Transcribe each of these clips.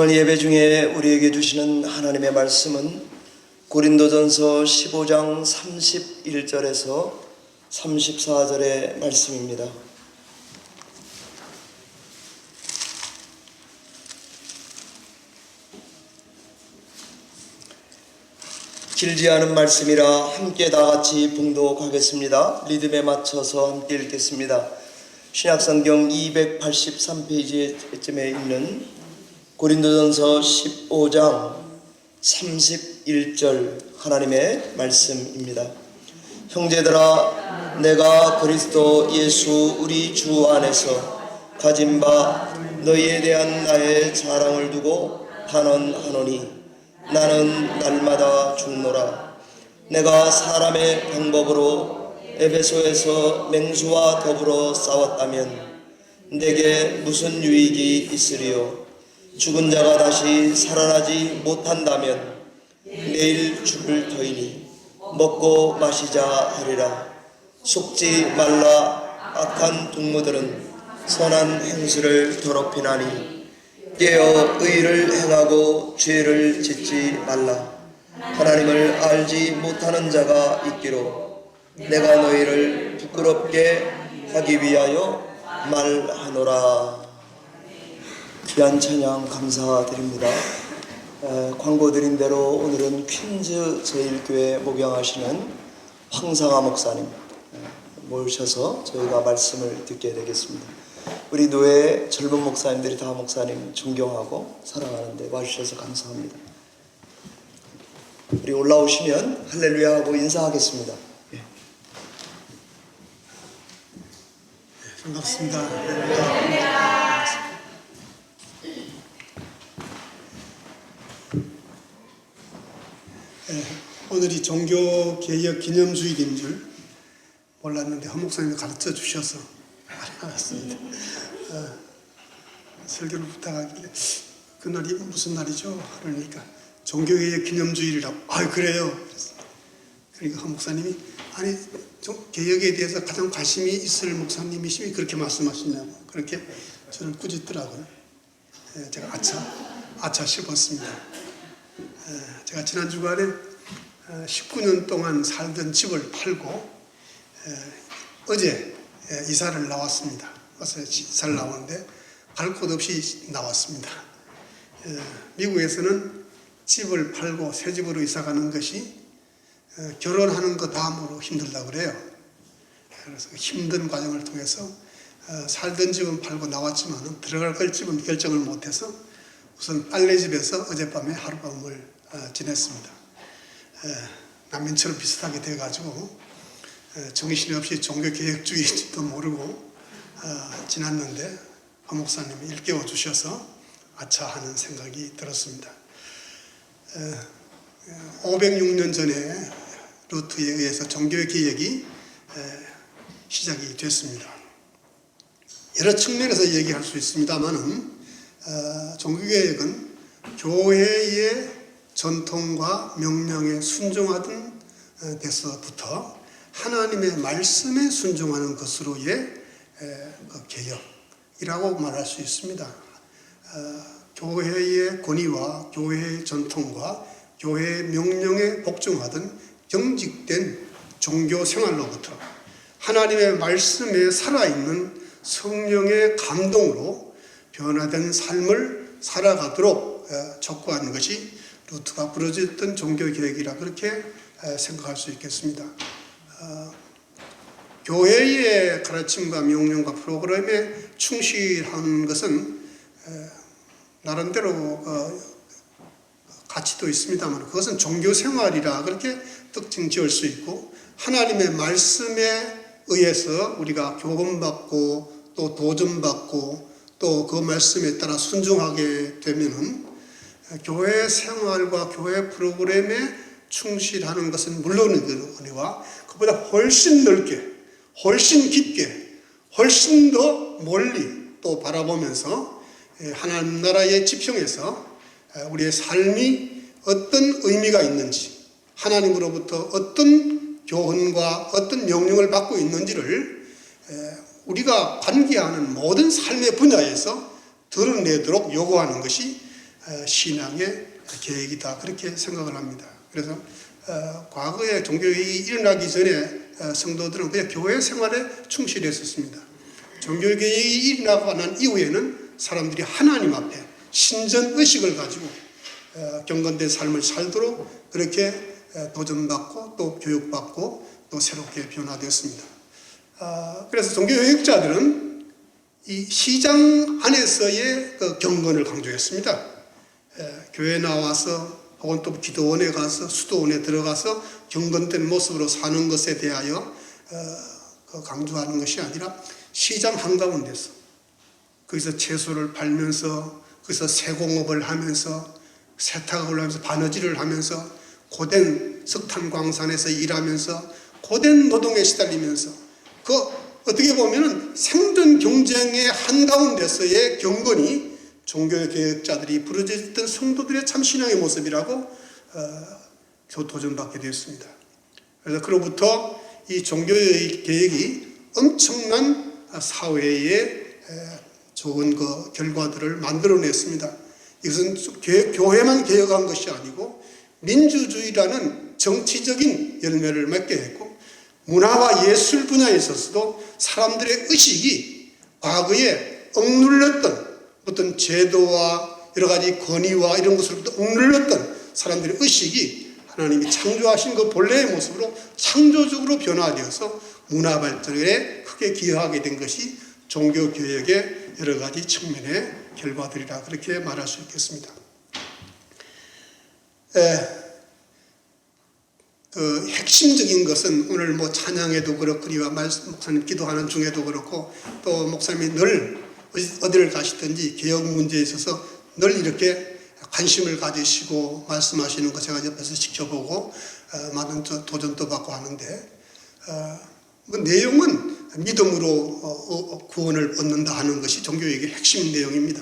오늘 예배 중에 우리에게 주시는 하나님의 말씀은 고린도전서 15장 31절에서 34절의 말씀입니다. 길지 않은 말씀이라 함께 다 같이 봉독하겠습니다. 리듬에 맞춰서 함께 읽겠습니다. 신약성경 283페이지쯤에 있는 고린도전서 15장 31절 하나님의 말씀입니다. 형제들아, 내가 그리스도 예수 우리 주 안에서 가진 바 너희에 대한 나의 자랑을 두고 단언하노니 나는 날마다 죽노라. 내가 사람의 방법으로 에베소에서 맹수와 더불어 싸웠다면 내게 무슨 유익이 있으리요? 죽은 자가 다시 살아나지 못한다면 내일 죽을 터이니 먹고 마시자 하리라. 속지 말라. 악한 동무들은 선한 행실을 더럽히나니 깨어 의를 행하고 죄를 짓지 말라. 하나님을 알지 못하는 자가 있기로 내가 너희를 부끄럽게 하기 위하여 말하노라. 귀한 찬양 감사드립니다. 광고 드린 대로 오늘은 퀸즈 제일교회 목양하시는 황상아 목사님 모셔서 저희가 말씀을 듣게 되겠습니다. 우리 노예 젊은 목사님들이 다 목사님 존경하고 사랑하는데 와주셔서 감사합니다. 우리 올라오시면 할렐루야 하고 인사하겠습니다. 반갑습니다. 할렐루야. 오늘이 종교개혁 기념주일인 줄 몰랐는데 허 목사님이 가르쳐 주셔서 알았습니다. 설교를 부탁하길래 그날이 무슨 날이죠? 그러니까 종교개혁 기념주일이라고. 그래요. 그러니까 허 목사님이 아니 개혁에 대해서 가장 관심이 있을 목사님이시면 그렇게 말씀하시냐고 그렇게 저를 꾸짖더라고요. 제가 아차 싶었습니다. 제가 지난 주간에 19년 동안 살던 집을 팔고 어제 이사를 나왔습니다. 어서 이사를 나왔는데 갈 곳 없이 나왔습니다. 미국에서는 집을 팔고 새 집으로 이사 가는 것이 결혼하는 것 다음으로 힘들다고 그래요. 그래서 힘든 과정을 통해서 살던 집은 팔고 나왔지만 들어갈 걸 집은 결정을 못해서 우선 빨래집에서 어젯밤에 하룻밤을 지냈습니다. 난민처럼 비슷하게 돼가지고 정신없이 종교개혁주의인지도 모르고 지났는데 허 목사님이 일깨워 주셔서 아차 하는 생각이 들었습니다. 506년 전에 루트에 의해서 종교개혁이 시작이 됐습니다. 여러 측면에서 얘기할 수 있습니다만은 종교개혁은 교회의 전통과 명령에 순종하던 데서부터 하나님의 말씀에 순종하는 것으로의 개혁이라고 말할 수 있습니다. 교회의 권위와 교회의 전통과 교회의 명령에 복종하던 경직된 종교 생활로부터 하나님의 말씀에 살아있는 성령의 감동으로 변화된 삶을 살아가도록 촉구하는 것이 루트가 부르짖던 종교개혁이라 그렇게 생각할 수 있겠습니다. 교회의 가르침과 명령과 프로그램에 충실하는 것은 나름대로 가치도 있습니다만 그것은 종교생활이라 그렇게 특징 지을 수 있고 하나님의 말씀에 의해서 우리가 교훈받고 또 도전받고 또 그 말씀에 따라 순종하게 되면은 교회 생활과 교회 프로그램에 충실하는 것은 물론이거니와 그보다 훨씬 넓게, 훨씬 깊게, 훨씬 더 멀리 또 바라보면서 하나님 나라의 지평에서 우리의 삶이 어떤 의미가 있는지, 하나님으로부터 어떤 교훈과 어떤 명령을 받고 있는지를 우리가 관계하는 모든 삶의 분야에서 드러내도록 요구하는 것이 신앙의 계획이다 그렇게 생각을 합니다. 그래서 과거에 종교개혁이 일어나기 전에 성도들은 그냥 교회 생활에 충실했었습니다. 종교개혁이 일어나고 난 이후에는 사람들이 하나님 앞에 신전의식을 가지고 경건된 삶을 살도록 그렇게 도전받고 또 교육받고 또 새롭게 변화되었습니다. 그래서 종교개혁자들은 이 시장 안에서의 그 경건을 강조했습니다. 교회 나와서 혹은 또 기도원에 가서 수도원에 들어가서 경건된 모습으로 사는 것에 대하여 강조하는 것이 아니라 시장 한가운데서 거기서 채소를 팔면서 거기서 세공업을 하면서 세탁을 하면서 바느질을 하면서 고된 석탄광산에서 일하면서 고된 노동에 시달리면서 그 어떻게 보면 생존 경쟁의 한가운데서의 경건이 종교개혁자들이 부르짖던 성도들의 참 신앙의 모습이라고 도전받게 되었습니다. 그래서 그로부터 이 종교개혁이 엄청난 사회에 좋은 그 결과들을 만들어냈습니다. 이것은 교회만 개혁한 것이 아니고 민주주의라는 정치적인 열매를 맺게 했고 문화와 예술 분야에 있어서도 사람들의 의식이 과거에 억눌렸던 어떤 제도와 여러 가지 권위와 이런 것으로부터 억눌렸던 사람들의 의식이 하나님이 창조하신 그 본래의 모습으로 창조적으로 변화되어서 문화 발전에 크게 기여하게 된 것이 종교개혁의 여러 가지 측면의 결과들이라 그렇게 말할 수 있겠습니다. 그 핵심적인 것은 오늘 뭐 찬양에도 그렇고 우리가 목사님 기도하는 중에도 그렇고 또 목사님이 늘 어디를 가시든지 개혁 문제에 있어서 늘 이렇게 관심을 가지시고 말씀하시는 거 제가 옆에서 지켜보고 많은 도전도 받고 하는데 그 내용은 믿음으로 구원을 얻는다 하는 것이 종교개혁의 핵심 내용입니다.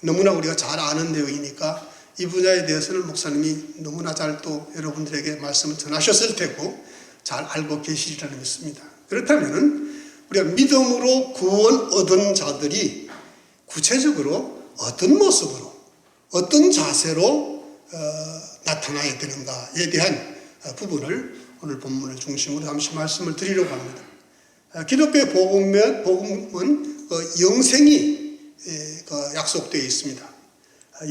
너무나 우리가 잘 아는 내용이니까 이 분야에 대해서는 목사님이 너무나 잘 또 여러분들에게 말씀을 전하셨을 테고 잘 알고 계시리라는 믿습니다. 그렇다면 우리가 믿음으로 구원 얻은 자들이 구체적으로 어떤 모습으로 어떤 자세로 나타나야 되는가에 대한 부분을 오늘 본문을 중심으로 잠시 말씀을 드리려고 합니다. 기독교의 복음은 영생이 약속되어 있습니다.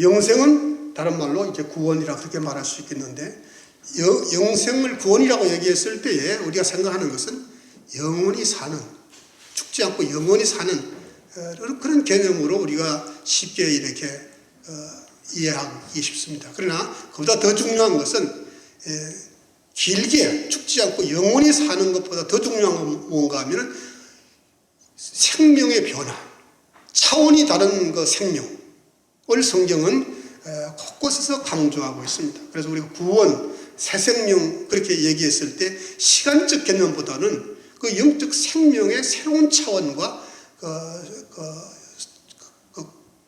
영생은 다른 말로 이제 구원이라 그렇게 말할 수 있겠는데 영생을 구원이라고 얘기했을 때에 우리가 생각하는 것은 영원히 사는 죽지 않고 영원히 사는 그런 개념으로 우리가 쉽게 이렇게 이해하기 쉽습니다. 그러나 그보다 더 중요한 것은 길게 죽지 않고 영원히 사는 것보다 더 중요한 건 뭔가 하면 생명의 변화, 차원이 다른 그 생명을 성경은 곳곳에서 강조하고 있습니다. 그래서 우리가 구원, 새 생명 그렇게 얘기했을 때 시간적 개념보다는 그 영적 생명의 새로운 차원과 그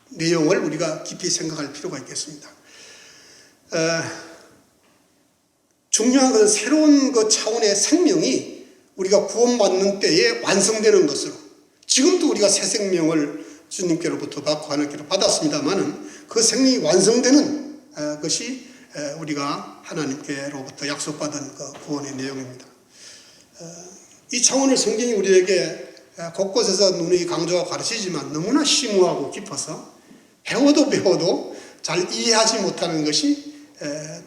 내용을 우리가 깊이 생각할 필요가 있겠습니다. 중요한 것은 새로운 그 차원의 생명이 우리가 구원받는 때에 완성되는 것으로 지금도 우리가 새 생명을 주님께로부터 받고 하나님께로 받았습니다만은 그 생명이 완성되는 것이 우리가 하나님께로부터 약속받은 그 구원의 내용입니다. 이 차원을 성경이 우리에게 곳곳에서 누누이 강조하고 가르치지만 너무나 심오하고 깊어서 배워도 잘 이해하지 못하는 것이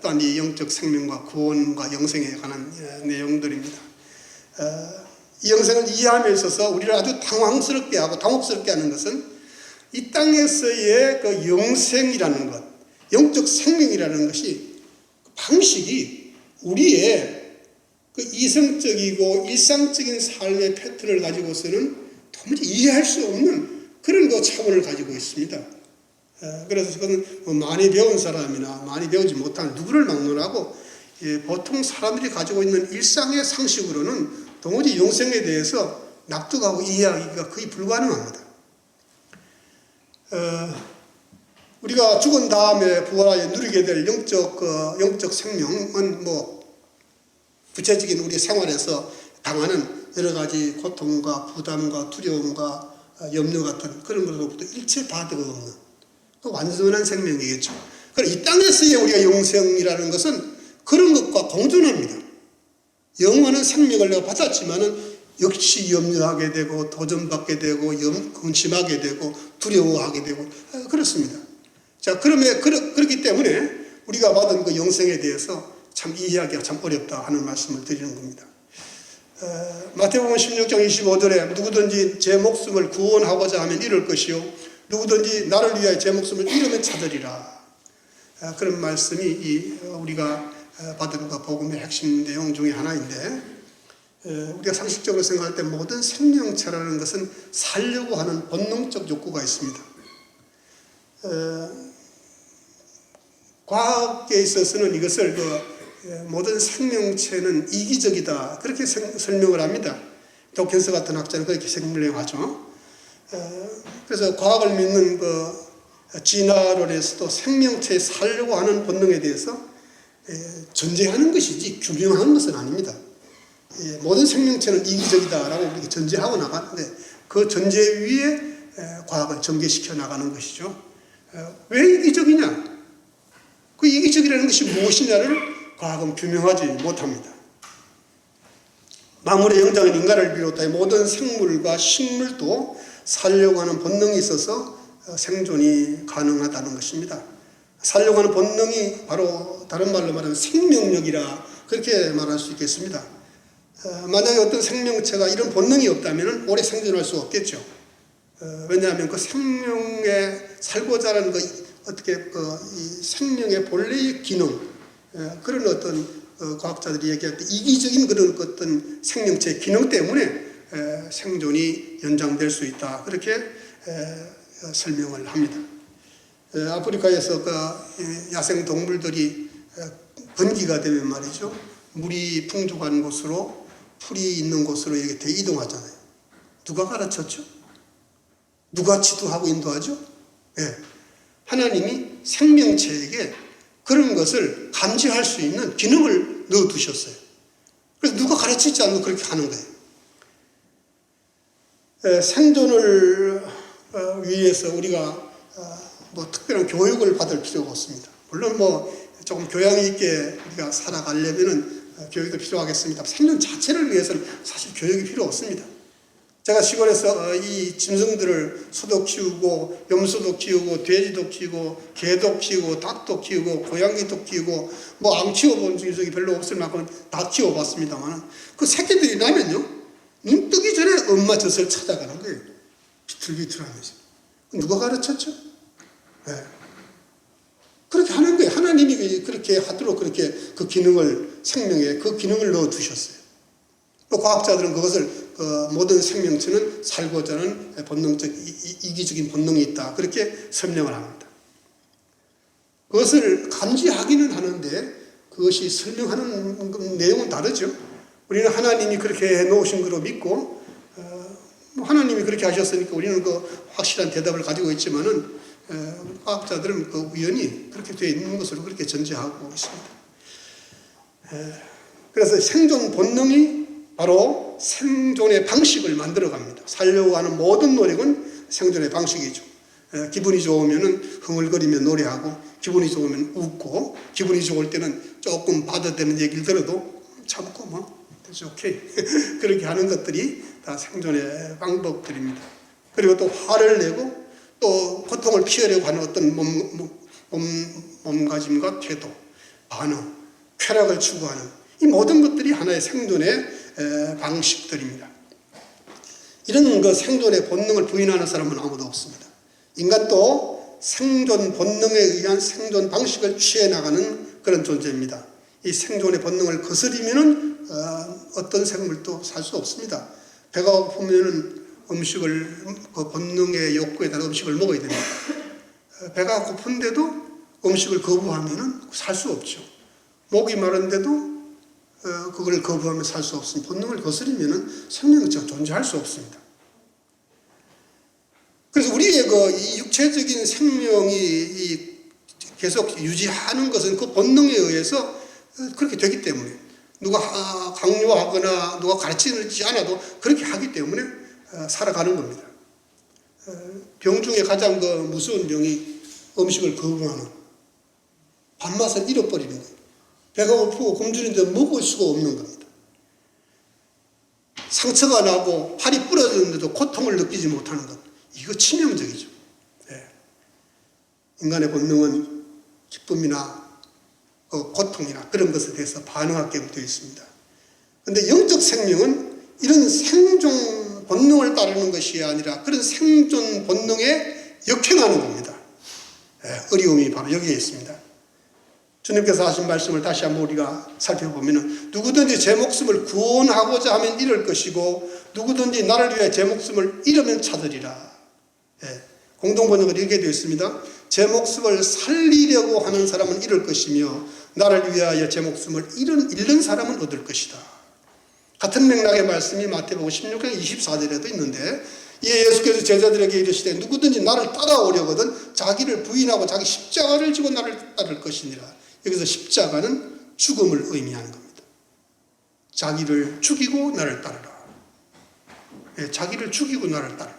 또한 이 영적 생명과 구원과 영생에 관한 내용들입니다. 이 영생을 이해함에 있어서 우리를 아주 당황스럽게 하고 당혹스럽게 하는 것은 이 땅에서의 그 영생이라는 것, 영적 생명이라는 것이 방식이 우리의 그 이성적이고 일상적인 삶의 패턴을 가지고서는 도무지 이해할 수 없는 그런 그 차원을 가지고 있습니다. 그래서 그건 많이 배운 사람이나 많이 배우지 못한 누구를 막론하고 보통 사람들이 가지고 있는 일상의 상식으로는 도무지 영생에 대해서 납득하고 이해하기가 거의 불가능합니다. 우리가 죽은 다음에 부활하여 누리게 될 영적 생명은 구체적인 우리 생활에서 당하는 여러 가지 고통과 부담과 두려움과 염려 같은 그런 것으로부터 일체 바드가 없는 완전한 생명이겠죠. 그럼 이 땅에서의 우리가 영생이라는 것은 그런 것과 공존합니다. 영원한 생명을 내가 받았지만은 역시 염려하게 되고 도전받게 되고 근심하게 되고 두려워하게 되고 그렇습니다. 자, 그렇기 때문에 우리가 받은 그 영생에 대해서 참 이해하기가 참 어렵다 하는 말씀을 드리는 겁니다. 마태복음 16장 25절에 누구든지 제 목숨을 구원하고자 하면 잃을 것이요 누구든지 나를 위하여 제 목숨을 잃으면 찾으리라. 그런 말씀이 우리가 받은 그 복음의 핵심 내용 중에 하나인데, 우리가 상식적으로 생각할 때 모든 생명체라는 것은 살려고 하는 본능적 욕구가 있습니다. 과학에 있어서는 이것을 모든 생명체는 이기적이다 그렇게 설명을 합니다. 도켄스 같은 학자는 그렇게 설명하죠. 그래서 과학을 믿는 진화론에서도 생명체에 살려고 하는 본능에 대해서 전제하는 것이지 규명하는 것은 아닙니다. 모든 생명체는 이기적이다라고 우리가 전제하고 나가는데 그 전제 위에 과학을 전개시켜 나가는 것이죠. 왜 이기적이냐? 그 이기적이라는 것이 무엇이냐를 과학은 규명하지 못합니다. 만물의 영장인 인간을 비롯하여 모든 생물과 식물도 살려고 하는 본능이 있어서 생존이 가능하다는 것입니다. 살려고 하는 본능이 바로 다른 말로 말하면 생명력이라 그렇게 말할 수 있겠습니다. 만약에 어떤 생명체가 이런 본능이 없다면 오래 생존할 수 없겠죠. 왜냐하면 그 생명에 살고자 하는 이 생명의 본래의 기능, 그런 어떤 과학자들이 얘기할 때 이기적인 그런 어떤 생명체의 기능 때문에 생존이 연장될 수 있다. 그렇게 설명을 합니다. 아프리카에서 야생 동물들이 건기가 되면 말이죠. 물이 풍족한 곳으로 풀이 있는 곳으로 이렇게 이동하잖아요. 누가 가르쳤죠? 누가 지도하고 인도하죠? 예. 하나님이 생명체에게 그런 것을 감지할 수 있는 기능을 넣어두셨어요. 그래서 누가 가르치지 않고 그렇게 하는 거예요. 생존을 위해서 우리가 특별한 교육을 받을 필요가 없습니다. 물론 조금 교양 있게 우리가 살아가려면은 교육도 필요하겠습니다. 생존 자체를 위해서는 사실 교육이 필요 없습니다. 제가 시골에서 이 짐승들을 소도 키우고 염소도 키우고 돼지도 키우고 개도 키우고 닭도 키우고 고양이도 키우고 안 키워본 적이 별로 없을 만큼 다 키워봤습니다만 그 새끼들이 나면요 눈 뜨기 전에 엄마 젖을 찾아가는 거예요. 비틀비틀하면서. 누가 가르쳤죠? 네. 그렇게 하는 거예요. 하나님이 그렇게 하도록 그렇게 그 기능을 생명에 그 기능을 넣어두셨어요. 또 과학자들은 그것을 모든 생명체는 살고자 하는 본능적 이기적인 본능이 있다. 그렇게 설명을 합니다. 그것을 감지하기는 하는데 그것이 설명하는 내용은 다르죠. 우리는 하나님이 그렇게 해놓으신 거로 믿고 하나님이 그렇게 하셨으니까 우리는 그 확실한 대답을 가지고 있지만은 과학자들은 그 우연히 그렇게 되어 있는 것으로 그렇게 전제하고 있습니다. 그래서 생존 본능이 바로 생존의 방식을 만들어 갑니다. 살려고 하는 모든 노력은 생존의 방식이죠. 기분이 좋으면 흥얼거리며 노래하고 기분이 좋으면 웃고 기분이 좋을 때는 조금 받아대는 얘기를 들어도 참고 that's okay. 그렇게 하는 것들이 다 생존의 방법들입니다. 그리고 또 화를 내고 또 고통을 피하려고 하는 어떤 몸가짐과 태도, 반응, 쾌락을 추구하는 이 모든 것들이 하나의 생존의 방식들입니다. 이런 그 생존의 본능을 부인하는 사람은 아무도 없습니다. 인간도 생존 본능에 의한 생존 방식을 취해 나가는 그런 존재입니다. 이 생존의 본능을 거스리면은 어떤 생물도 살 수 없습니다. 배가 고프면은 음식을 그 본능의 욕구에 따라 음식을 먹어야 됩니다. 배가 고픈데도 음식을 거부하면은 살 수 없죠. 목이 마른데도 그걸 거부하면 살 수 없습니다. 본능을 거스리면은 생명체가 존재할 수 없습니다. 그래서 우리의 이 육체적인 생명이 계속 유지하는 것은 그 본능에 의해서 그렇게 되기 때문에 누가 강요하거나 누가 가르치지 않아도 그렇게 하기 때문에 살아가는 겁니다. 병 중에 가장 무서운 병이 음식을 거부하는 밥맛을 잃어버리는 거예요. 배가 고프고 굶주리는데 먹을 수가 없는 겁니다. 상처가 나고 팔이 부러졌는데도 고통을 느끼지 못하는 것. 이거 치명적이죠. 예. 인간의 본능은 기쁨이나 고통이나 그런 것에 대해서 반응하게 되어 있습니다. 그런데 영적 생명은 이런 생존 본능을 따르는 것이 아니라 그런 생존 본능에 역행하는 겁니다. 예. 어려움이 바로 여기에 있습니다. 주님께서 하신 말씀을 다시 한번 우리가 살펴보면 누구든지 제 목숨을 구원하고자 하면 잃을 것이고 누구든지 나를 위해 제 목숨을 잃으면 찾으리라. 예, 공동번역을 이렇게 되어 있습니다. 제 목숨을 살리려고 하는 사람은 잃을 것이며 나를 위하여 제 목숨을 잃는 사람은 얻을 것이다. 같은 맥락의 말씀이 마태복음 16장 24절에도 있는데 예수께서 제자들에게 이르시되 누구든지 나를 따라오려거든 자기를 부인하고 자기 십자가를 지고 나를 따를 것이니라. 여기서 십자가는 죽음을 의미하는 겁니다. 자기를 죽이고 나를 따르라. 예, 자기를 죽이고 나를 따르라.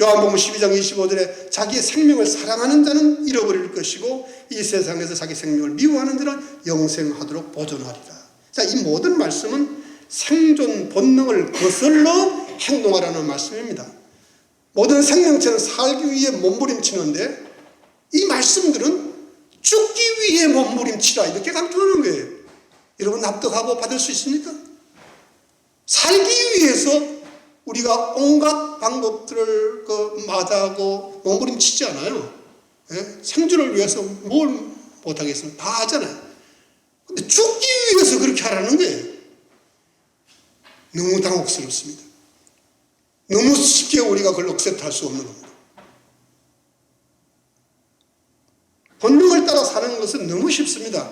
요한복음 12장 25절에 자기의 생명을 사랑하는 자는 잃어버릴 것이고 이 세상에서 자기 생명을 미워하는 자는 영생하도록 보존하리라. 자, 이 모든 말씀은 생존 본능을 거슬러 행동하라는 말씀입니다. 모든 생명체는 살기 위해 몸부림치는데 이 말씀들은 죽기 위해 몸부림치라 이렇게 강조하는 거예요. 여러분 납득하고 받을 수 있습니까? 살기 위해서 우리가 온갖 방법들을 마다하고 몸부림치지 않아요. 예? 생존을 위해서 뭘 못하겠습니까? 다 하잖아요. 근데 죽기 위해서 그렇게 하라는 거예요. 너무 당혹스럽습니다. 너무 쉽게 우리가 그걸 억셉트할 수 없는 겁니다. 본능을 따라 사는 것은 너무 쉽습니다.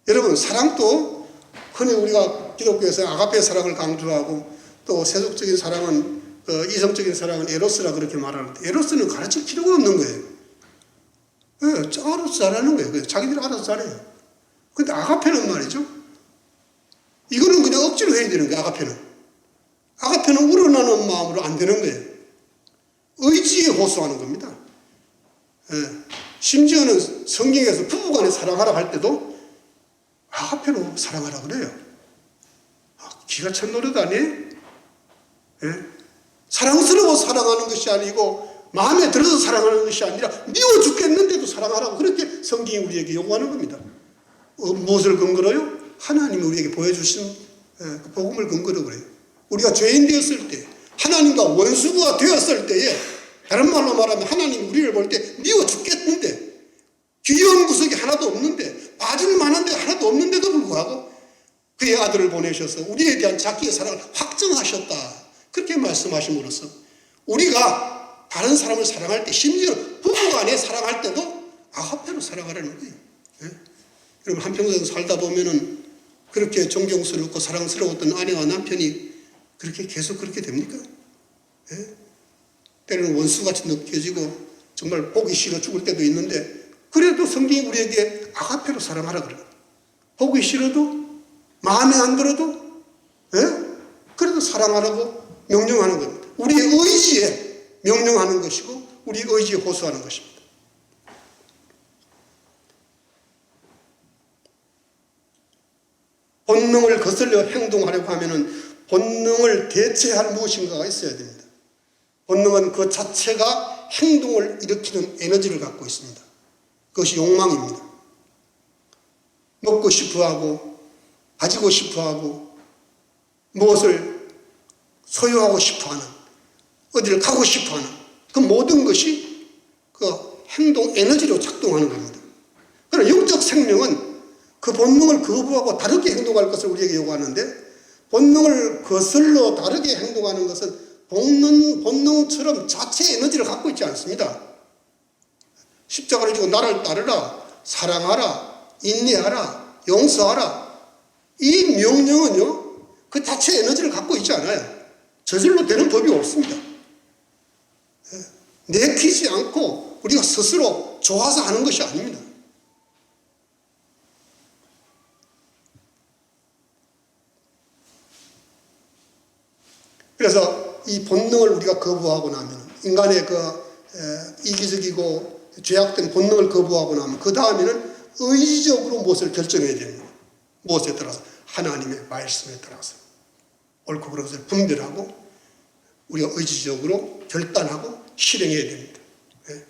여러분 사랑도 흔히 우리가 기독교에서 아가페 사랑을 강조하고 또 세속적인 사랑은 이성적인 사랑은 에로스라 그렇게 말하는데 에로스는 가르칠 필요가 없는 거예요. 네, 알아서 잘하는 거예요. 자기들이 알아서 잘해요. 근데 아가페는 말이죠. 이거는 그냥 억지로 해야 되는 거예요. 아가페는 우러나는 마음으로 안 되는 거예요. 의지에 호소하는 겁니다. 네. 심지어는 성경에서 부부간에 사랑하라 할 때도 아가페로 사랑하라 그래요. 기가 찬 노릇 아니에요? 예? 사랑스러워 사랑하는 것이 아니고 마음에 들어서 사랑하는 것이 아니라 미워 죽겠는데도 사랑하라고 그렇게 성경이 우리에게 요구하는 겁니다. 무엇을 근거로요? 하나님이 우리에게 보여주신 그 복음을 근거로 그래요. 우리가 죄인 되었을 때 하나님과 원수가 되었을 때에 다른 말로 말하면 하나님이 우리를 볼 때 미워 죽겠는데 귀여운 구석이 하나도 없는데 빠질 만한 데 하나도 없는데도 불구하고 그의 아들을 보내셔서 우리에 대한 자기의 사랑을 확정하셨다. 그렇게 말씀하심으로써 우리가 다른 사람을 사랑할 때 심지어 부부간에 사랑할 때도 아가페로 사랑하라는 거예요. 예? 여러분 한평생 살다 보면은 그렇게 존경스럽고 사랑스러웠던 아내와 남편이 그렇게 계속 그렇게 됩니까? 예? 때로는 원수같이 느껴지고 정말 보기 싫어 죽을 때도 있는데 그래도 성경이 우리에게 아가페로 사랑하라 그래요. 보기 싫어도 마음에 안 들어도 예? 그래도 사랑하라고 명령하는 겁니다. 우리의 의지에 명령하는 것이고 우리의 의지에 호소하는 것입니다. 본능을 거슬려 행동하려고 하면은 본능을 대체할 무엇인가가 있어야 됩니다. 본능은 그 자체가 행동을 일으키는 에너지를 갖고 있습니다. 그것이 욕망입니다. 먹고 싶어하고 가지고 싶어하고 무엇을 소유하고 싶어하는 어디를 가고 싶어하는 그 모든 것이 그 행동 에너지로 작동하는 겁니다. 그러나 영적 생명은 그 본능을 거부하고 다르게 행동할 것을 우리에게 요구하는데 본능을 거슬러 다르게 행동하는 것은 본능처럼 자체 에너지를 갖고 있지 않습니다. 십자가를 지고 나를 따르라, 사랑하라, 인내하라, 용서하라. 이 명령은요, 그 자체 에너지를 갖고 있지 않아요. 저절로 되는 법이 없습니다. 내키지 않고 우리가 스스로 좋아서 하는 것이 아닙니다. 그래서 이 본능을 우리가 거부하고 나면 인간의 그 이기적이고 죄악된 본능을 거부하고 나면 그 다음에는 의지적으로 무엇을 결정해야 됩니다. 무엇에 따라서? 하나님의 말씀에 따라서. 옳고 그른 것을 분별하고 우리가 의지적으로 결단하고 실행해야 됩니다. 네.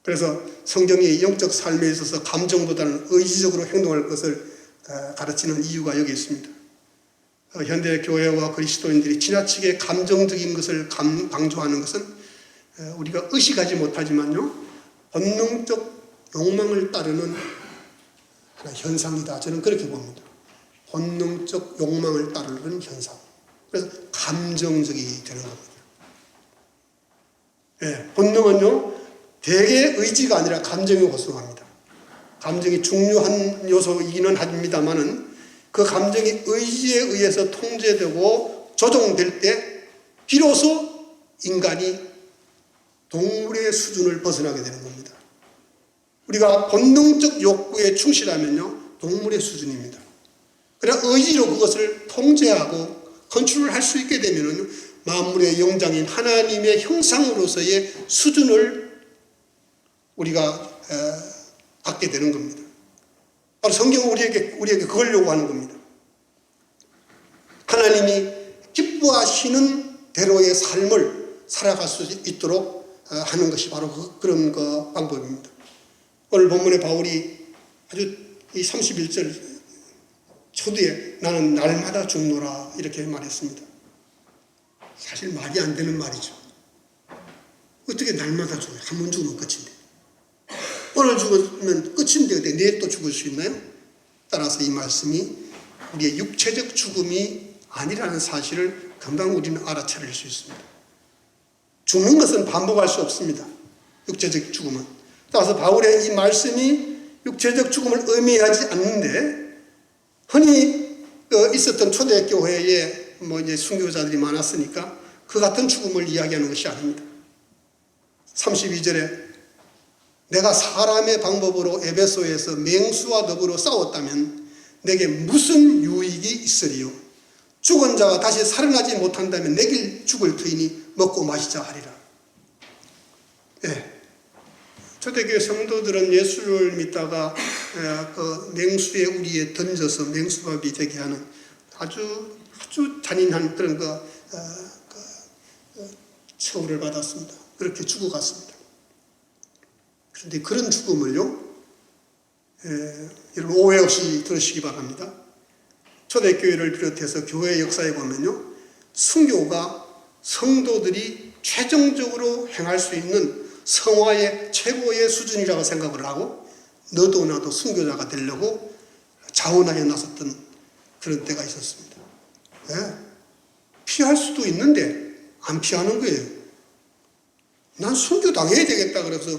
그래서 성경이 영적 삶에 있어서 감정보다는 의지적으로 행동할 것을 가르치는 이유가 여기 있습니다. 현대 교회와 그리스도인들이 지나치게 감정적인 것을 강조하는 것은 우리가 의식하지 못하지만요, 본능적 욕망을 따르는 현상이다. 저는 그렇게 봅니다. 본능적 욕망을 따르는 현상. 그래서 감정적이 되는 겁니다. 예, 본능은요, 대개 의지가 아니라 감정이 호소합니다. 감정이 중요한 요소이기는 합니다만은 그 감정이 의지에 의해서 통제되고 조종될 때 비로소 인간이 동물의 수준을 벗어나게 되는 겁니다. 우리가 본능적 욕구에 충실하면요, 동물의 수준입니다. 그러나 의지로 그것을 통제하고 컨트롤할 수 있게 되면은 만물의 영장인 하나님의 형상으로서의 수준을 우리가 갖게 되는 겁니다. 바로 성경은 우리에게 그걸 요구하는 겁니다. 하나님이 기뻐하시는 대로의 삶을 살아갈 수 있도록 하는 것이 바로 그런 방법입니다. 오늘 본문의 바울이 아주 이 31절 초두에 나는 날마다 죽노라 이렇게 말했습니다. 사실 말이 안 되는 말이죠. 어떻게 날마다 죽어요? 한 번 죽으면 끝인데. 오늘 죽으면 끝인데 내일 또 죽을 수 있나요? 따라서 이 말씀이 우리의 육체적 죽음이 아니라는 사실을 금방 우리는 알아차릴 수 있습니다. 죽는 것은 반복할 수 없습니다. 육체적 죽음은. 따라서 바울의 이 말씀이 육체적 죽음을 의미하지 않는데, 흔히 있었던 초대교회에 이제 순교자들이 많았으니까 그 같은 죽음을 이야기하는 것이 아닙니다. 32절에 내가 사람의 방법으로 에베소에서 맹수와 더불어 싸웠다면 내게 무슨 유익이 있으리요? 죽은 자가 다시 살아나지 못한다면 내길 죽을 터이니 먹고 마시자 하리라. 네. 초대교회 성도들은 예수를 믿다가 그 맹수의 우리에 던져서 맹수밥이 되게 하는 아주 잔인한 그런 처우를 받았습니다. 그렇게 죽어갔습니다. 그런데 그런 죽음을요, 여러분 오해 없이 들으시기 바랍니다. 초대교회를 비롯해서 교회 역사에 보면요, 순교가 성도들이 최종적으로 행할 수 있는 성화의 최고의 수준이라고 생각을 하고 너도 나도 순교자가 되려고 자원하여 나섰던 그런 때가 있었습니다. 네? 피할 수도 있는데 안 피하는 거예요. 난 순교당해야 되겠다 그래서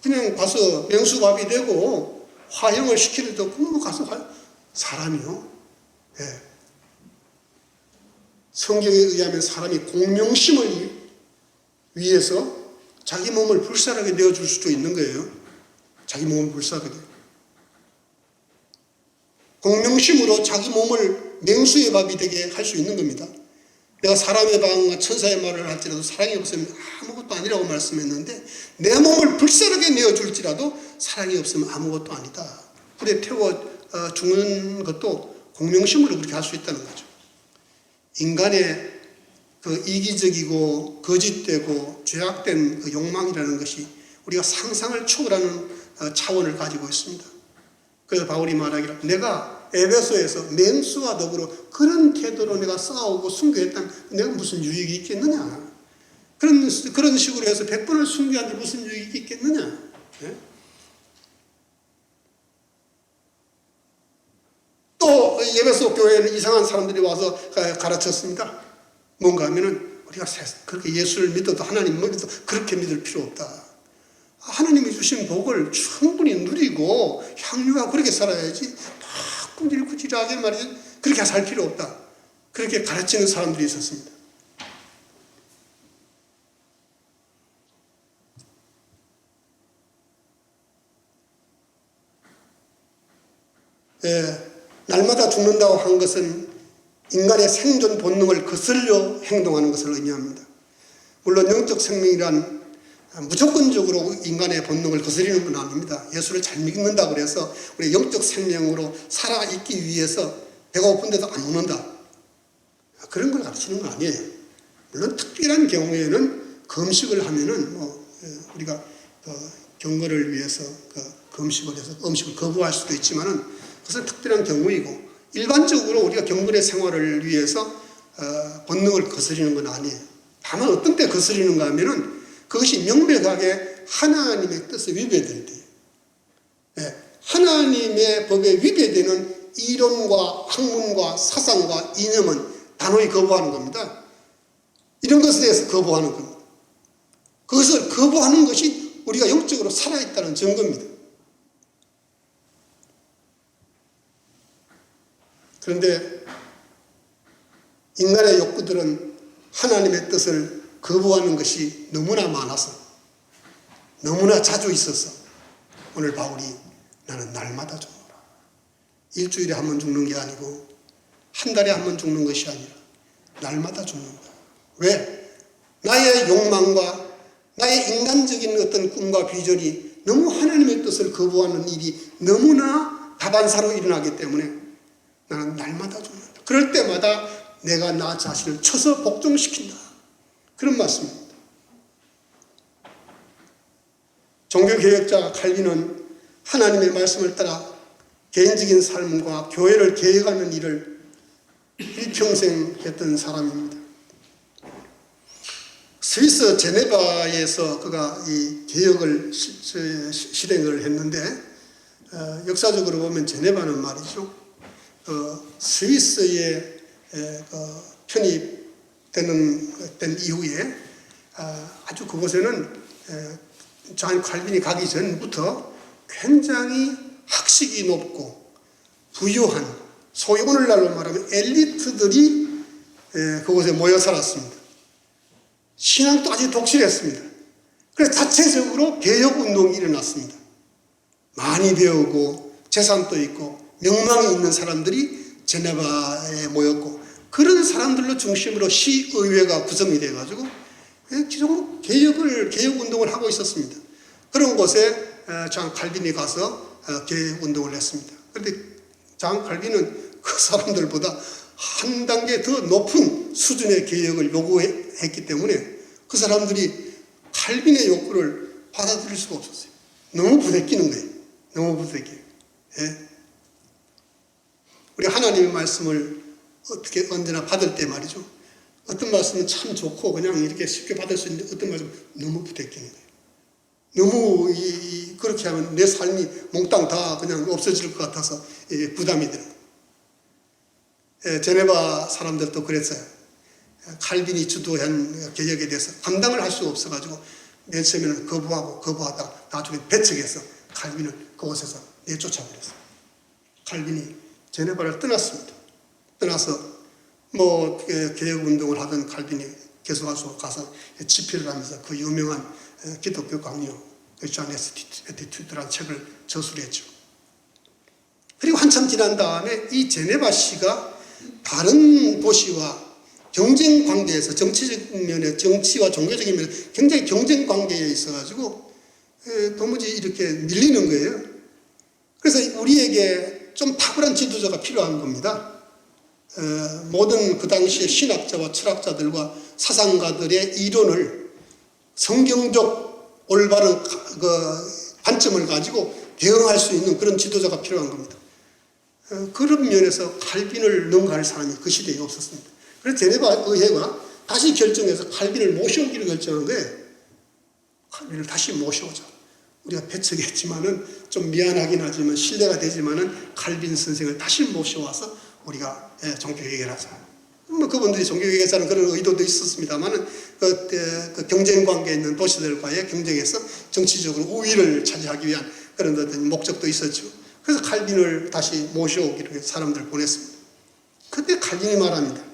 그냥 가서 맹수밥이 되고 화형을 시키려도 그거 가서 사람이요. 네. 성경에 의하면 사람이 공명심을 위해서 자기 몸을 불살하게 내어줄 수도 있는 거예요. 자기 몸을 불살하게. 공명심으로 자기 몸을 맹수의 밥이 되게 할 수 있는 겁니다. 내가 사람의 방과 천사의 말을 할지라도 사랑이 없으면 아무것도 아니라고 말씀했는데 내 몸을 불살하게 내어줄지라도 사랑이 없으면 아무것도 아니다. 불에 태워 죽는 것도 공명심으로 그렇게 할 수 있다는 거죠. 인간의 그 이기적이고 거짓되고 죄악된 그 욕망이라는 것이 우리가 상상을 초월하는 차원을 가지고 있습니다. 그래서 바울이 말하기를 내가 에베소에서 맹수와 더불어 그런 태도로 내가 싸우고 순교했다면 내가 무슨 유익이 있겠느냐. 그런 식으로 해서 100번을 순교하는데 무슨 유익이 있겠느냐. 네? 또 에베소 교회에는 이상한 사람들이 와서 가르쳤습니다. 뭔가 하면은 우리가 그렇게 예수를 믿어도 하나님 믿어도 그렇게 믿을 필요 없다. 하나님이 주신 복을 충분히 누리고 향유하고 그렇게 살아야지 막 꾸질꾸질하게 말이지 그렇게 살 필요 없다. 그렇게 가르치는 사람들이 있었습니다. 날마다 죽는다고 한 것은 인간의 생존 본능을 거슬려 행동하는 것을 의미합니다. 물론 영적 생명이란 무조건적으로 인간의 본능을 거스리는 건 아닙니다. 예수를 잘 믿는다 그래서 우리 영적 생명으로 살아있기 위해서 배가 고픈데도 안 먹는다, 그런 걸 가르치는 건 아니에요. 물론 특별한 경우에는 금식을 하면은 우리가 경건을 위해서 금식을 해서 음식을 거부할 수도 있지만은 그것은 특별한 경우이고, 일반적으로 우리가 경건의 생활을 위해서 본능을 거스리는 건 아니에요. 다만 어떤 때 거스리는가 하면은 그것이 명백하게 하나님의 뜻에 위배될 때예요. 하나님의 법에 위배되는 이론과 학문과 사상과 이념은 단호히 거부하는 겁니다. 이런 것에 대해서 거부하는 겁니다. 그것을 거부하는 것이 우리가 영적으로 살아있다는 증거입니다. 그런데 인간의 욕구들은 하나님의 뜻을 거부하는 것이 너무나 많아서, 너무나 자주 있어서 오늘 바울이 나는 날마다 죽노라. 일주일에 한 번 죽는 게 아니고 한 달에 한 번 죽는 것이 아니라 날마다 죽는다. 왜? 나의 욕망과 나의 인간적인 어떤 꿈과 비전이 너무 하나님의 뜻을 거부하는 일이 너무나 다반사로 일어나기 때문에 나는 날마다 죽는다. 그럴 때마다 내가 나 자신을 쳐서 복종시킨다, 그런 말씀입니다. 종교개혁자 칼빈은 하나님의 말씀을 따라 개인적인 삶과 교회를 개혁하는 일을 일평생 했던 사람입니다. 스위스 제네바에서 그가 이 개혁을 실행을 했는데, 역사적으로 보면 제네바는 말이죠, 스위스에 편입된 이후에 아주 그곳에는 잔 칼빈이 가기 전부터 굉장히 학식이 높고 부유한, 소위 오늘날로 말하면 엘리트들이 그곳에 모여 살았습니다. 신앙도 아주 독실했습니다. 그래서 자체적으로 개혁운동이 일어났습니다. 많이 배우고 재산도 있고 명망이 있는 사람들이 제네바에 모였고, 그런 사람들로 중심으로 시의회가 구성이 돼가지고 기존 개혁운동을 하고 있었습니다. 그런 곳에 장 칼빈이 가서 개혁운동을 했습니다. 그런데 장 칼빈은 그 사람들보다 한 단계 더 높은 수준의 개혁을 요구했기 때문에 그 사람들이 칼빈의 욕구를 받아들일 수가 없었어요. 너무 부대끼는 거예요. 너무 부대끼요. 우리 하나님의 말씀을 어떻게 언제나 받을 때 말이죠, 어떤 말씀은 참 좋고 그냥 이렇게 쉽게 받을 수 있는데 어떤 말씀은 너무 부대끼는 거예요. 너무 그렇게 하면 내 삶이 몽땅 다 그냥 없어질 것 같아서 부담이 되는 거예요. 제네바 사람들도 그랬어요. 칼빈이 주도한 개혁에 대해서 감당을 할 수가 없어가지고 맨 처음에는 거부하다가 나중에 배척해서 칼빈을 그곳에서 내쫓아버렸어요. 칼빈이 제네바를 떠났습니다. 떠나서 개혁운동을 하던 칼빈이 계속 가서 집회를 하면서 그 유명한 기독교 강요 존 에티튜드라는 책을 저술을 했죠. 그리고 한참 지난 다음에 이 제네바시가 다른 도시와 경쟁 관계에서, 정치적 면에, 정치와 종교적인 면에 굉장히 경쟁 관계에 있어가지고 도무지 이렇게 밀리는 거예요. 그래서 우리에게 좀 탁월한 지도자가 필요한 겁니다. 모든 그 당시의 신학자와 철학자들과 사상가들의 이론을 성경적 올바른 관점을 가지고 대응할 수 있는 그런 지도자가 필요한 겁니다. 그런 면에서 칼빈을 능가할 사람이 그 시대에 없었습니다. 그래서 제네바 의회가 다시 결정해서 칼빈을 모셔오기로 결정한 거예요. 칼빈을 다시 모셔오자. 우리가 배척했지만은 좀 미안하긴 하지만 신뢰가 되지만은 칼빈 선생을 다시 모셔와서 우리가 종교개혁을 하자. 그분들이 종교개혁하자는 그런 의도도 있었습니다만은 그 경쟁 관계에 있는 도시들과의 경쟁에서 정치적으로 우위를 차지하기 위한 그런 어떤 목적도 있었죠. 그래서 칼빈을 다시 모셔오기로 사람들을 보냈습니다. 그때 칼빈이 말합니다.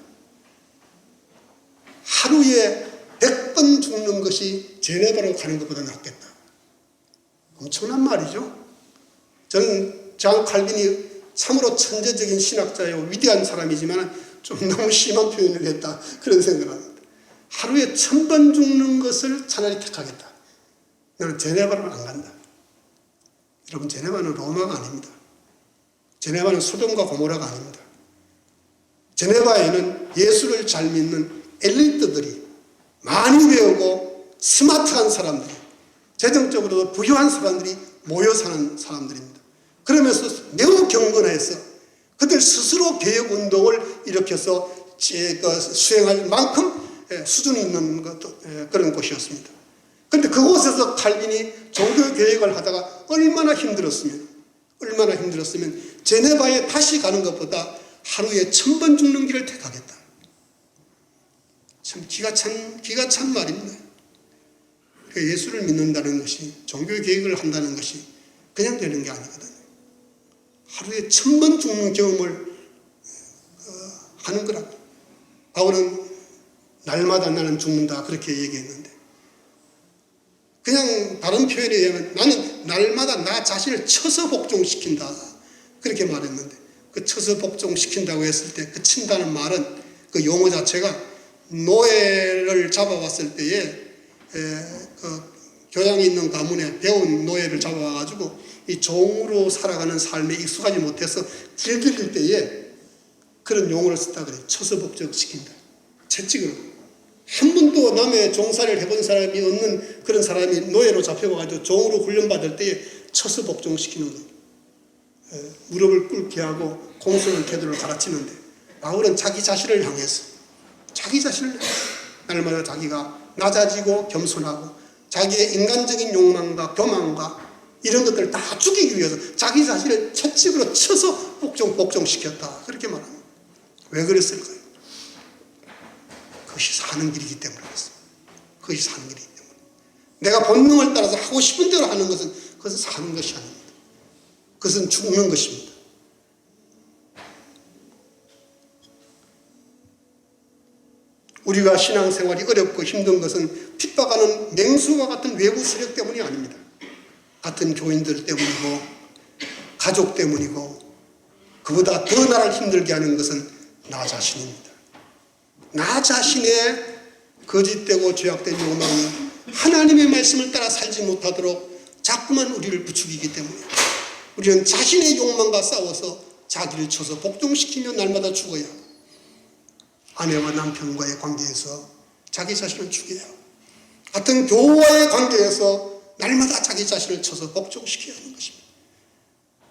하루에 100번 죽는 것이 제네바로 가는 것보다 낫겠다. 엄청난 말이죠. 저는 장 칼빈이 참으로 천재적인 신학자요 위대한 사람이지만 좀 너무 심한 표현을 했다, 그런 생각을 합니다. 하루에 1000번 죽는 것을 차라리 택하겠다. 나는 제네바는 안 간다. 여러분, 제네바는 로마가 아닙니다. 제네바는 소돔과 고모라가 아닙니다. 제네바에는 예수를 잘 믿는 엘리트들이 많이 배우고 스마트한 사람들이, 재정적으로도 부유한 사람들이 모여 사는 사람들입니다. 그러면서 매우 경건해서 그들 스스로 개혁운동을 일으켜서 수행할 만큼 수준이 있는 그런 곳이었습니다. 그런데 그곳에서 칼빈이 종교개혁을 하다가 얼마나 힘들었으면 제네바에 다시 가는 것보다 하루에 1000번 죽는 길을 택하겠다. 참 기가 찬 말입니다. 예수를 믿는다는 것이, 종교개혁을 한다는 것이 그냥 되는 게 아니거든요. 하루에 1000번 죽는 경험을 하는 거라고. 바울은 날마다 나는 죽는다 그렇게 얘기했는데, 그냥 다른 표현에 의하면 나는 날마다 나 자신을 쳐서 복종시킨다 그렇게 말했는데, 그 쳐서 복종시킨다고 했을 때 그 친다는 말은 그 용어 자체가 노예를 잡아왔을 때에 그 교양이 있는 가문에 배운 노예를 잡아와가지고 이 종으로 살아가는 삶에 익숙하지 못해서 길들일 때에 그런 용어를 썼다 그래요. 쳐서 복종시킨다. 채찍으로. 한 번도 남의 종살이를 해본 사람이 없는 그런 사람이 노예로 잡혀가지고 종으로 훈련받을 때에 쳐서 복종시키는 거예요. 무릎을 꿇게 하고 공손한 태도를 가르치는데, 바울은 자기 자신을 향해서 날마다 자기가 낮아지고 겸손하고 자기의 인간적인 욕망과 교만과 이런 것들을 다 죽이기 위해서 자기 자신을 채찍으로 쳐서 복종시켰다 그렇게 말합니다. 왜 그랬을까요? 그것이 사는 길이기 때문에 그렇습니다. 그것이 사는 길이기 때문에. 내가 본능을 따라서 하고 싶은 대로 하는 것은 그것은 사는 것이 아닙니다. 그것은 죽는 것입니다. 우리가 신앙생활이 어렵고 힘든 것은 핍박하는 맹수와 같은 외부 세력 때문이 아닙니다. 같은 교인들 때문이고 가족 때문이고, 그보다 더 나를 힘들게 하는 것은 나 자신입니다. 나 자신의 거짓되고 죄악된 욕망이 하나님의 말씀을 따라 살지 못하도록 자꾸만 우리를 부추기기 때문에 우리는 자신의 욕망과 싸워서 자기를 쳐서 복종시키며 날마다 죽어야 하고, 아내와 남편과의 관계에서 자기 자신을 죽여야 하고, 같은 교우와의 관계에서 날마다 자기 자신을 쳐서 복종시켜야 하는 것입니다.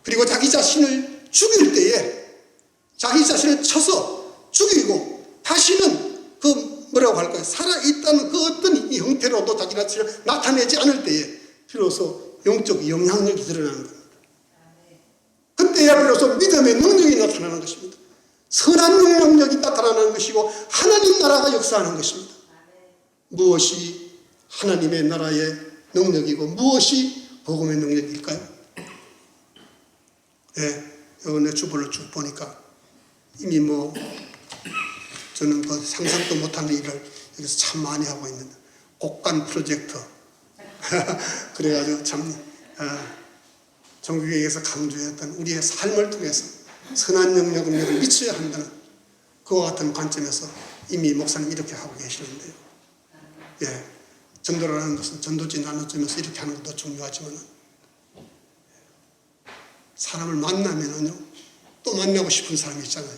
그리고 자기 자신을 죽일 때에 자기 자신을 쳐서 죽이고 다시는 그 뭐라고 할까요? 살아있다는 그 어떤 이 형태로도 자기 자신을 나타내지 않을 때에 비로소 영적 영향력이 드러나는 겁니다. 그때야 비로소 믿음의 능력이 나타나는 것입니다. 선한 능력이 나타나는 것이고 하나님 나라가 역사하는 것입니다. 무엇이 하나님의 나라의 능력이고 무엇이 복음의 능력일까요? 이번에 주보를 쭉 보니까 이미 저는 상상도 못하는 일을 여기서 참 많이 하고 있는데, 곡간 프로젝트 그래가지고 참 정규교회에서 강조했던 우리의 삶을 통해서 선한 영향력을 미쳐야 한다는 그와 같은 관점에서 이미 목사님 이렇게 하고 계시는데요. 전도라는 것은 전도지 나눠주면서 이렇게 하는 것도 중요하지만 사람을 만나면은요 또 만나고 싶은 사람이 있잖아요.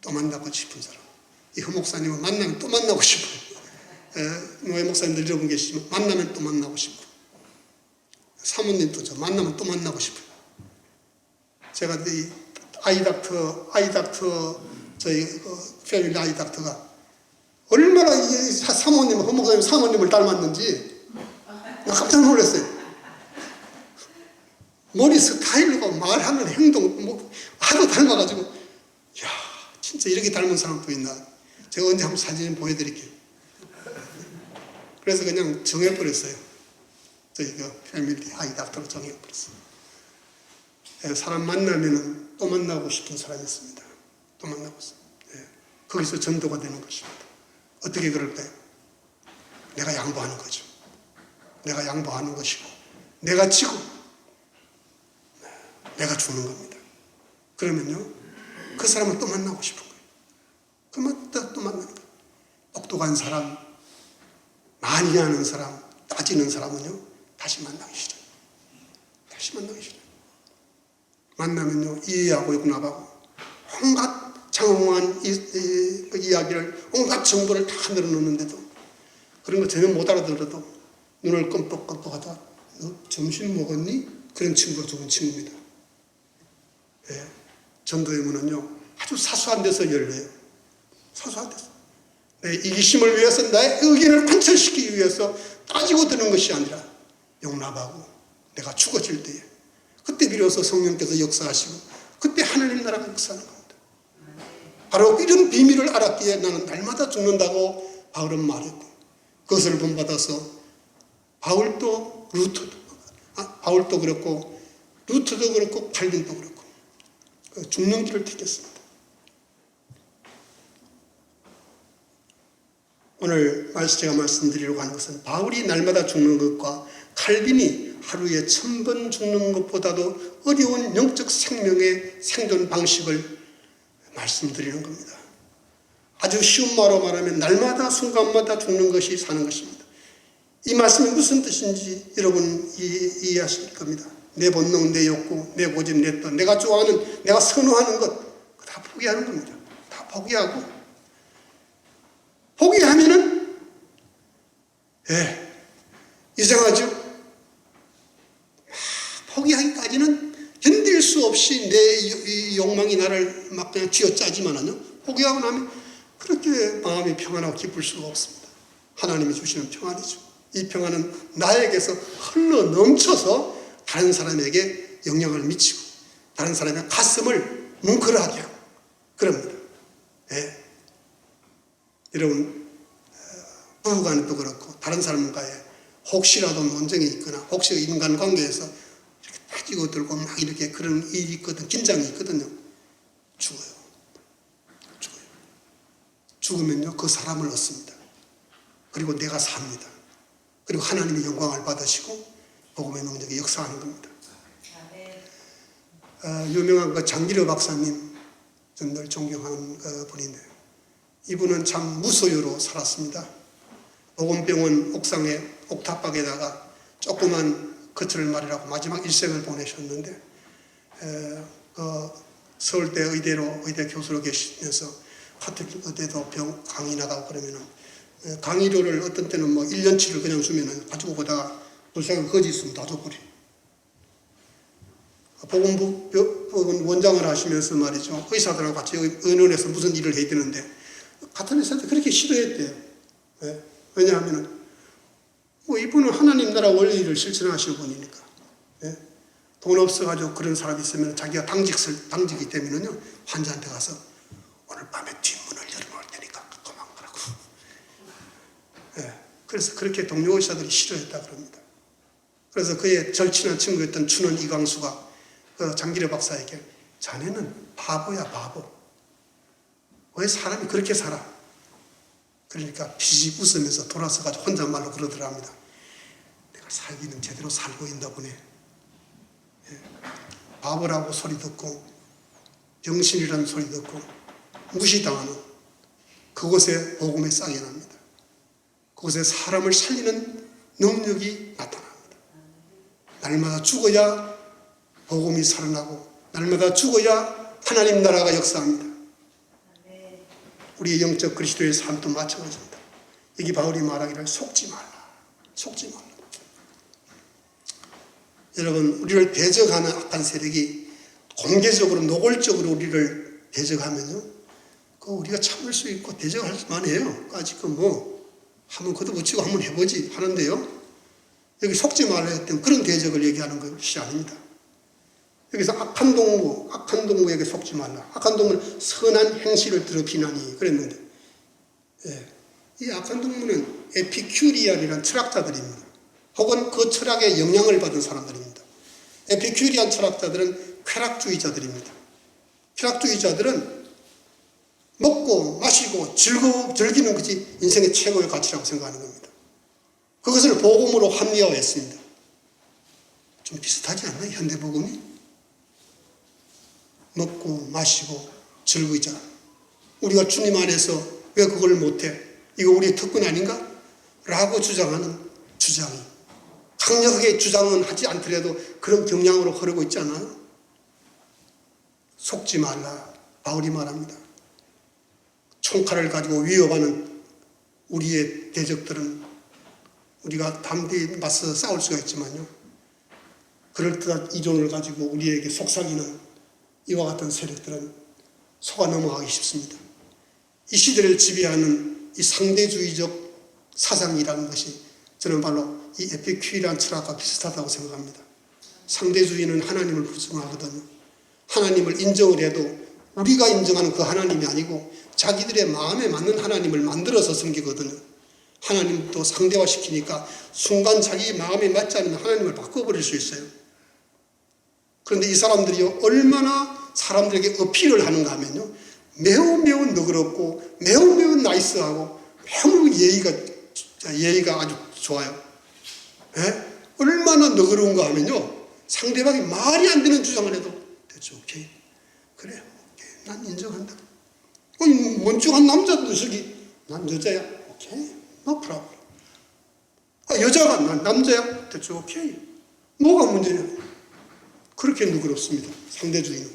또 만나고 싶은 사람. 이 허목사님은 만나면 또 만나고 싶어요. 노예 목사님들 여러분 계시지만 만나면 또 만나고 싶고, 사모님도 저 만나면 또 만나고 싶어요. 제가 이 아이닥터 저희 패밀리 아이닥터가 얼마나 이 사모님, 허목사님 사모님을 닮았는지 나 깜짝 놀랐어요. 머리 스타일과 말하는 행동 하도 닮아가지고, 이야 진짜 이렇게 닮은 사람도 있나. 제가 언제 한번 사진 보여드릴게요. 그래서 그냥 정해버렸어요. 저희 패밀리 아이닥터로 정해버렸어요. 사람 만나면은 또 만나고 싶은 사람이 있습니다. 또 만나고 있습니다. 거기서 전도가 되는 것입니다. 어떻게 그럴까요? 내가 양보하는 거죠. 내가 양보하는 것이고, 내가 지고, 내가 주는 겁니다. 그러면요, 그 사람은 또 만나고 싶은 거예요. 그러면 또 만나는 거예요. 똑똑한 사람, 많이 아는 사람, 따지는 사람은요, 다시 만나기 싫어요. 다시 만나기 싫어요. 만나면요, 이해하고 용납하고 온갖 장황한 이야기를, 온갖 정보를 다 늘어놓는데도 그런 거 전혀 못 알아들어도 눈을 끔뻑끔뻑하다. 너 점심 먹었니? 그런 친구가 좋은 친구입니다. 예. 전도의 문은요, 아주 사소한 데서 열려요. 사소한 데서. 내 이기심을 위해서, 나의 의견을 관철시키기 위해서 따지고 드는 것이 아니라 용납하고 내가 죽어질 때에 그때 비로소 성령께서 역사하시고 그때 하나님 나라가 역사하는 겁니다. 바로 이런 비밀을 알았기에 나는 날마다 죽는다고 바울은 말했고, 그것을 본받아서 바울도 그렇고 루터도 그렇고 칼빈도 그렇고 죽는 길을 택했습니다. 오늘 제가 말씀드리려고 하는 것은 바울이 날마다 죽는 것과 칼빈이 하루에 1000번 죽는 것보다도 어려운 영적 생명의 생존 방식을 말씀드리는 겁니다. 아주 쉬운 말로 말하면 날마다 순간마다 죽는 것이 사는 것입니다. 이 말씀이 무슨 뜻인지 여러분 이해하실 겁니다. 내 본능, 내 욕구, 내 고집, 내 뜻, 내가 좋아하는, 내가 선호하는 것 다 포기하는 겁니다. 다 포기하고 포기하면은 이상하죠? 포기하기까지는 견딜 수 없이 내 욕망이 나를 막 그냥 쥐어짜지만은요, 포기하고 나면 그렇게 마음이 평안하고 기쁠 수가 없습니다. 하나님이 주시는 평안이죠. 이 평안은 나에게서 흘러 넘쳐서 다른 사람에게 영향을 미치고 다른 사람의 가슴을 뭉클하게 하고 그럽니다. 여러분, 부부간에도 그렇고 다른 사람과의 혹시라도 논쟁이 있거나 혹시 인간관계에서 이렇게 따지고 들고 막 이렇게 그런 일이 있거든, 긴장이 있거든요. 죽어요. 죽으면요, 그 사람을 얻습니다. 그리고 내가 삽니다. 그리고 하나님의 영광을 받으시고 복음의 능력이 역사하는 겁니다. 유명한 그 장기려 박사님, 저는 늘 존경하는 분인데, 이분은 참 무소유로 살았습니다. 보건병원 옥상에 옥탑방에다가 조그만 거처를 마지막 일생을 보내셨는데, 서울대 의대 교수로 계시면서 의대도 강의 나가고 그러면은 강의료를 어떤 때는 1년치를 그냥 주면은 가지고 보다가 불쌍한 거지 있으면 다 줘버려. 보건부 원장을 하시면서 말이죠, 의사들하고 같이 의논해서 무슨 일을 해야 되는데 같은 회사한테 그렇게 싫어했대요. 왜냐하면은 이분은 하나님 나라 원리를 실천하시는 분이니까. 돈 없어가지고 그런 사람이 있으면 자기가 당직이 되면은요, 환자한테 가서 오늘 밤에 뒷문을 열어놓을 테니까 도망가라고. 그래서 그렇게 동료 의사들이 싫어했다 그럽니다. 그래서 그의 절친한 친구였던 춘원 이광수가 그 장기려 박사에게, 자네는 바보야, 바보. 왜 사람이 그렇게 살아? 그러니까 피식 웃으면서 돌아서가지고 혼잣말로 그러더랍니다. 내가 살기는 제대로 살고 있나 보네. 바보라고 소리 듣고 병신이라는 소리 듣고 무시당하는 그곳에 복음의 싹이 납니다. 그곳에 사람을 살리는 능력이 나타납니다. 날마다 죽어야 복음이 살아나고 날마다 죽어야 하나님 나라가 역사합니다. 우리의 영적 그리스도의 삶도 마찬가지입니다. 여기 바울이 말하기를 속지 말라. 속지 말라. 여러분, 우리를 대적하는 악한 세력이 공개적으로 노골적으로 우리를 대적하면요, 우리가 참을 수 있고 대적할 만해요. 아직 한번 걷어붙이고 한번 해보지 하는데요, 여기 속지 말라 했던 그런 대적을 얘기하는 것이 아닙니다. 여기서 악한 동무에게 속지 말라. 악한 동무는 선한 행실을 더럽히나니 그랬는데, 이 악한 동무는 에피큐리안이라는 철학자들입니다. 혹은 그 철학에 영향을 받은 사람들입니다. 에피큐리안 철학자들은 쾌락주의자들입니다. 쾌락주의자들은 먹고 마시고 즐기는 것이 인생의 최고의 가치라고 생각하는 겁니다. 그것을 복음으로 합리화했습니다. 좀 비슷하지 않나요? 현대 복음이? 먹고 마시고 즐기자. 우리가 주님 안에서 왜 그걸 못해? 이거 우리의 특권 아닌가? 라고 주장하는 주장이 강력하게 주장은 하지 않더라도 그런 경향으로 흐르고 있지 않아요? 속지 말라. 바울이 말합니다. 총칼을 가지고 위협하는 우리의 대적들은 우리가 담대히 맞서 싸울 수가 있지만요, 그럴듯한 이론을 가지고 우리에게 속삭이는 이와 같은 세력들은 속아 넘어가기 쉽습니다. 이 시대를 지배하는 이 상대주의적 사상이라는 것이 저는 바로 이 에피큐리안 철학과 비슷하다고 생각합니다. 상대주의는 하나님을 부정하거든요. 하나님을 인정을 해도 우리가 인정하는 그 하나님이 아니고 자기들의 마음에 맞는 하나님을 만들어서 섬기거든요. 하나님도 상대화시키니까 순간 자기 마음에 맞지 않으면 하나님을 바꿔버릴 수 있어요. 그런데 이 사람들이 얼마나 사람들에게 어필을 하는가 하면요, 매우 너그럽고 매우 나이스하고 매우 예의가 아주 좋아요. 예? 얼마나 너그러운가 하면요, 상대방이 말이 안 되는 주장을 해도 됐죠. 오케이. 그래. 오케이. 난 인정한다. 먼쭉한 남자도 저기 난 여자야. 오케이. No problem. 여자가 난 남자야. 됐죠. 오케이. 뭐가 문제냐. 그렇게 너그럽습니다. 상대주의는.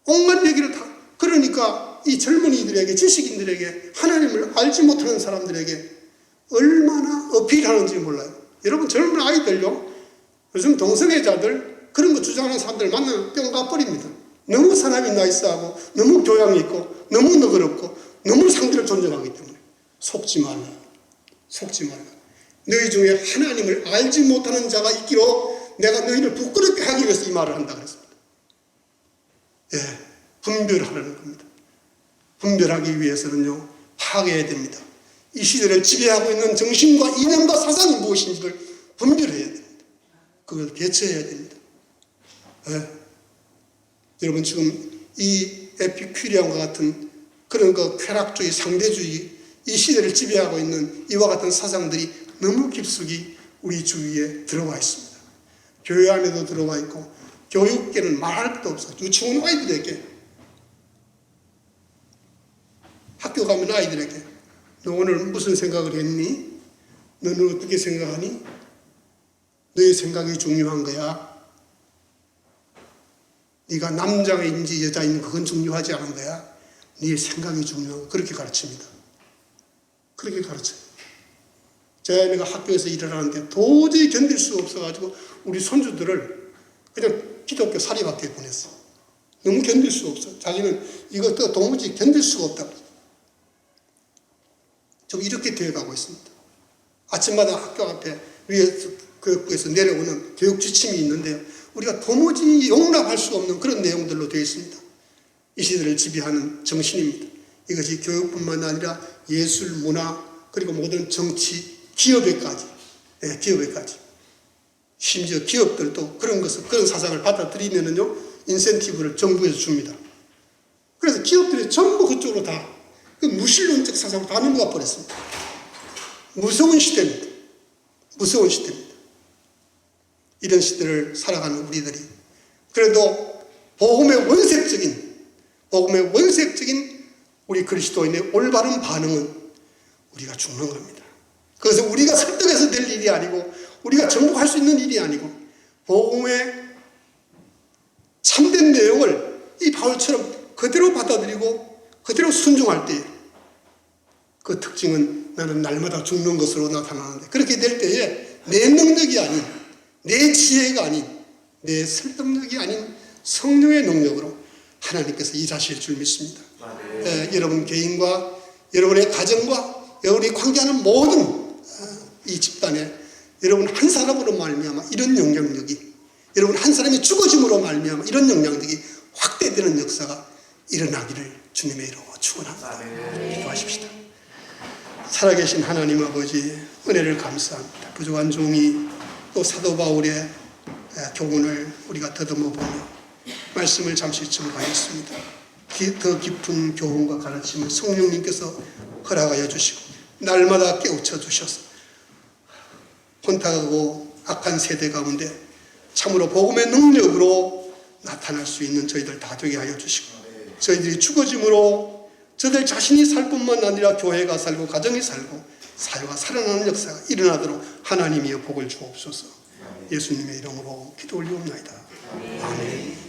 온갖 얘기를 다. 그러니까 이 젊은이들에게, 지식인들에게, 하나님을 알지 못하는 사람들에게 얼마나 어필하는지 몰라요. 여러분, 젊은 아이들요, 요즘 동성애자들 그런 거 주장하는 사람들 만나면 뿅 가버립니다. 너무 사람이 나이스하고 너무 교양이 있고 너무 너그럽고 너무 상대를 존중하기 때문에 속지 말라. 속지 말라. 너희 중에 하나님을 알지 못하는 자가 있기로 내가 너희를 부끄럽게 하기 위해서 이 말을 한다 그랬습니다. 예, 분별하라는 겁니다. 분별하기 위해서는요, 파괴해야 됩니다. 이 시대를 지배하고 있는 정신과 이념과 사상이 무엇인지를 분별해야 됩니다. 그걸 대처해야 됩니다. 예. 여러분, 지금 이 에피큐리안과 같은 그런 그 쾌락주의, 상대주의, 이 시대를 지배하고 있는 이와 같은 사상들이 너무 깊숙이 우리 주위에 들어와 있습니다. 교회 안에도 들어와 있고, 교육계는 말할 것도 없어. 유치원 아이들에게, 학교 가면 아이들에게 너 오늘 무슨 생각을 했니? 너는 어떻게 생각하니? 너의 생각이 중요한 거야. 네가 남자인지 여자인지 그건 중요하지 않은 거야. 네 생각이 중요한 거야. 그렇게 가르칩니다. 그렇게 가르쳐요. 제 아내가 학교에서 일을 하는데 도저히 견딜 수 없어가지고 우리 손주들을 그냥 기독교 사립학교에 보냈어. 너무 견딜 수 없어. 자기는 이것도 도무지 견딜 수가 없다고. 좀 이렇게 되어가고 있습니다. 아침마다 학교 앞에 위에서 교육부에서 내려오는 교육 지침이 있는데요, 우리가 도무지 용납할 수 없는 그런 내용들로 되어 있습니다. 이 시대를 지배하는 정신입니다. 이것이 교육뿐만 아니라 예술, 문화, 그리고 모든 정치, 기업에까지, 네, 기업에까지. 심지어 기업들도 그런 것을, 그런 사상을 받아들이면은요, 인센티브를 정부에서 줍니다. 그래서 기업들이 전부 그쪽으로 다, 그 무신론적 사상을 다 넘어가 버렸습니다. 무서운 시대입니다. 무서운 시대입니다. 이런 시대를 살아가는 우리들이 그래도 복음의 원색적인 우리 그리스도인의 올바른 반응은 우리가 죽는 겁니다. 그것은 우리가 설득해서 될 일이 아니고 우리가 정복할 수 있는 일이 아니고 복음의 참된 내용을 이 바울처럼 그대로 받아들이고 그대로 순종할 때 그 특징은 나는 날마다 죽는 것으로 나타나는데, 그렇게 될 때에 내 능력이 아닌, 내 지혜가 아닌, 내 설득력이 아닌 성령의 능력으로 하나님께서 일하실 줄 믿습니다. 여러분 개인과 여러분의 가정과 여러분이 관계하는 모든 이 집단에 여러분 한 사람으로 말미암아 이런 영향력이, 여러분 한 사람이 죽어짐으로 말미암아 이런 영향력이 확대되는 역사가 일어나기를 주님의 이름으로 축원합니다. 기도하십시다. 살아계신 하나님 아버지, 은혜를 감사합니다. 부족한 종이 또 사도 바울의 교훈을 우리가 더듬어 보며 말씀을 잠시 첨부하였습니다. 더 깊은 교훈과 가르침을 성령님께서 허락하여 주시고 날마다 깨우쳐 주셔서 혼탁하고 악한 세대 가운데 참으로 복음의 능력으로 나타날 수 있는 저희들 다 되게 하여 주시고, 저희들이 죽어짐으로 저들 자신이 살 뿐만 아니라 교회가 살고 가정이 살고 사유가 살아나는 역사가 일어나도록 하나님이여 복을 주옵소서. 예수님의 이름으로 기도 올리옵나이다. 아멘.